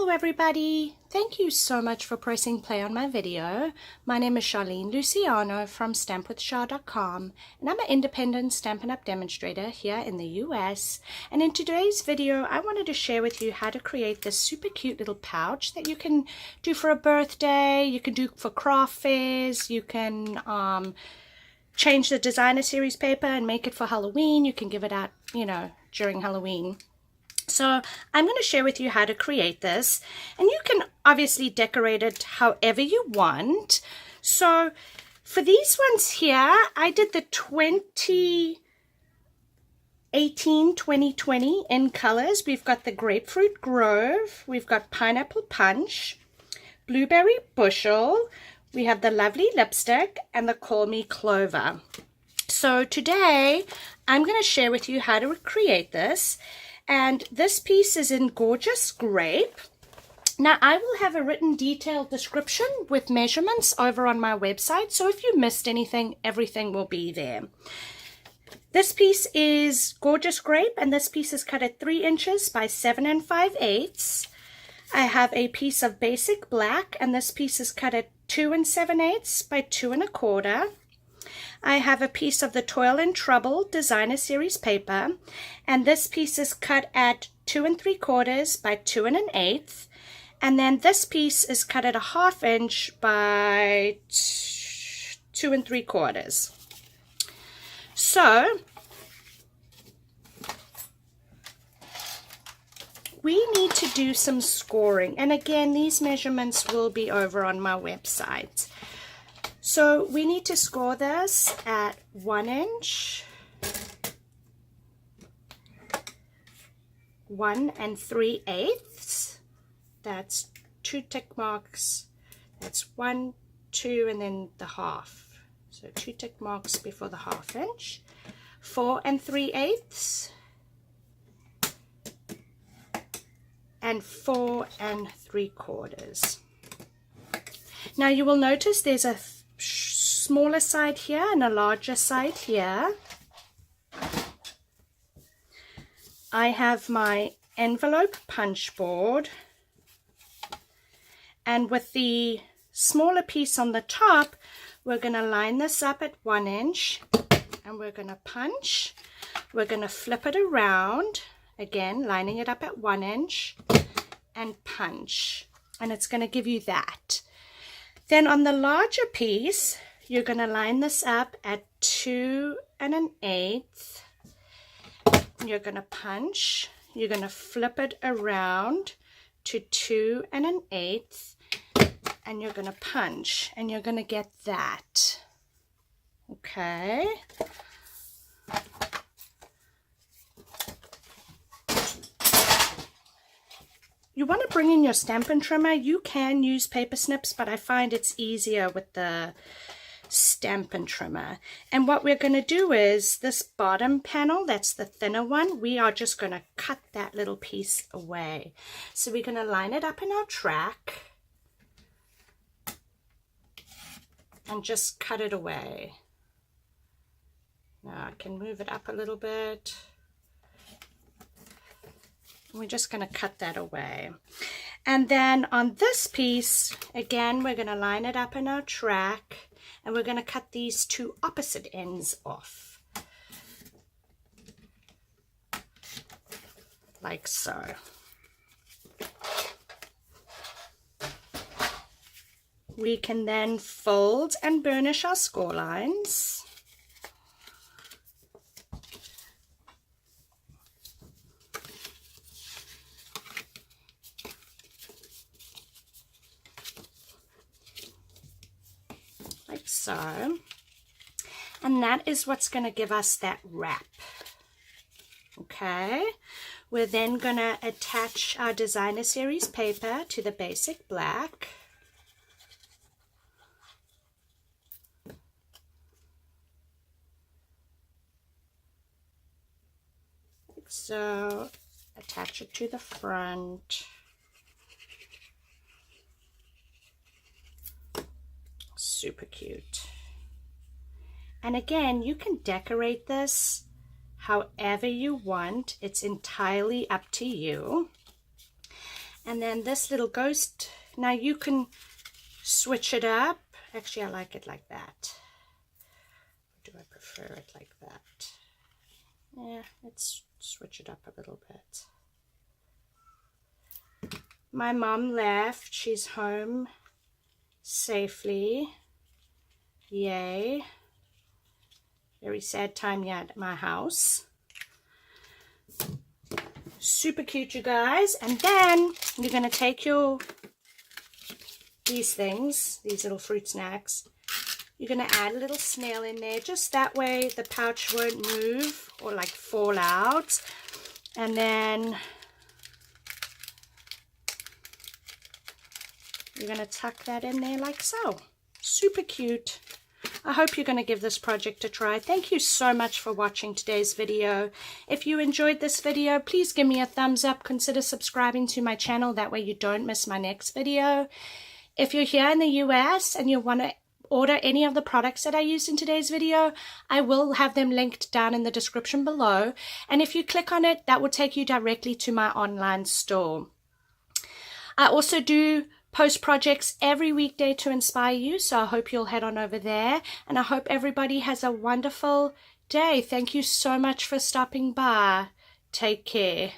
Hello everybody! Thank you so much for pressing play on my video. My name is Charlene Luciano from stampwithshar.com, and I'm an independent Stampin' Up! Demonstrator here in the US. And in today's video I wanted to share with you how to create this super cute little pouch that you can do for a birthday, you can do for craft fairs, you can change the designer series paper and make it for Halloween. You can give it out, during Halloween. So I'm going to share with you how to create this, and you can obviously decorate it however you want. So for these ones here, I did the 2018-2020 in colors. We've got the Grapefruit Grove, we've got Pineapple Punch, Blueberry Bushel, we have the Lovely Lipstick, and the Call Me Clover. So today I'm going to share with you how to create this. And this piece is in Gorgeous Grape. Now, I will have a written detailed description with measurements over on my website. So if you missed anything, everything will be there. This piece is Gorgeous Grape, and this piece is cut at 3 inches by 7 5/8. I have a piece of Basic Black, and this piece is cut at 2 7/8 by 2 1/4. I have a piece of the Toil and Trouble Designer Series paper, and this piece is cut at 2 3/4 by 2 1/8, and then this piece is cut at 1/2 inch by 2 3/4. So we need to do some scoring, and again these measurements will be over on my website. So we need to score this at 1 inch, 1 3/8. That's 2 tick marks. That's 1, 2, and then the half. So 2 tick marks before the 1/2 inch. 4 3/8. And 4 3/4. Now you will notice there's a smaller side here and a larger side here. I have my envelope punch board, and with the smaller piece on the top, we're going to line this up at 1 inch, and we're going to punch. We're going to flip it around, again lining it up at 1 inch, and punch, and it's going to give you that. Then on the larger piece, you're going to line this up at 2 1/8. You're going to punch. You're going to flip it around to 2 1/8, and you're going to punch, and you're going to get that. Okay. You want to bring in your Stampin' Trimmer. You can use paper snips, but I find it's easier with the Stampin' Trimmer. And what we're going to do is this bottom panel, that's the thinner one, we are just going to cut that little piece away. So we're going to line it up in our track and just cut it away. Now I can move it up a little bit. We're just going to cut that away. And then on this piece, again, we're going to line it up in our track, and we're going to cut these 2 opposite ends off. Like so. We can then fold and burnish our score lines. So, and that is what's going to give us that wrap. Okay, we're then going to attach our designer series paper to the Basic Black. Like so, attach it to the front. Super cute. And again, you can decorate this however you want. It's entirely up to you. And then this little ghost, now you can switch it up. Actually, I like it like that. Or do I prefer it like that? Yeah, let's switch it up a little bit. My mom left. She's home safely. Yay. Very sad time here at my house. Super cute, you guys. And then you're going to take these things, these little fruit snacks. You're going to add a little snail in there. Just that way the pouch won't move or like fall out. And then you're going to tuck that in there like so. Super cute. I hope you're going to give this project a try. Thank you so much for watching today's video. If you enjoyed this video, please give me a thumbs up. Consider subscribing to my channel. That way you don't miss my next video. If you're here in the US and you want to order any of the products that I used in today's video, I will have them linked down in the description below. And if you click on it, that will take you directly to my online store. I also do post projects every weekday to inspire you, so I hope you'll head on over there, and I hope everybody has a wonderful day. Thank you so much for stopping by. Take care.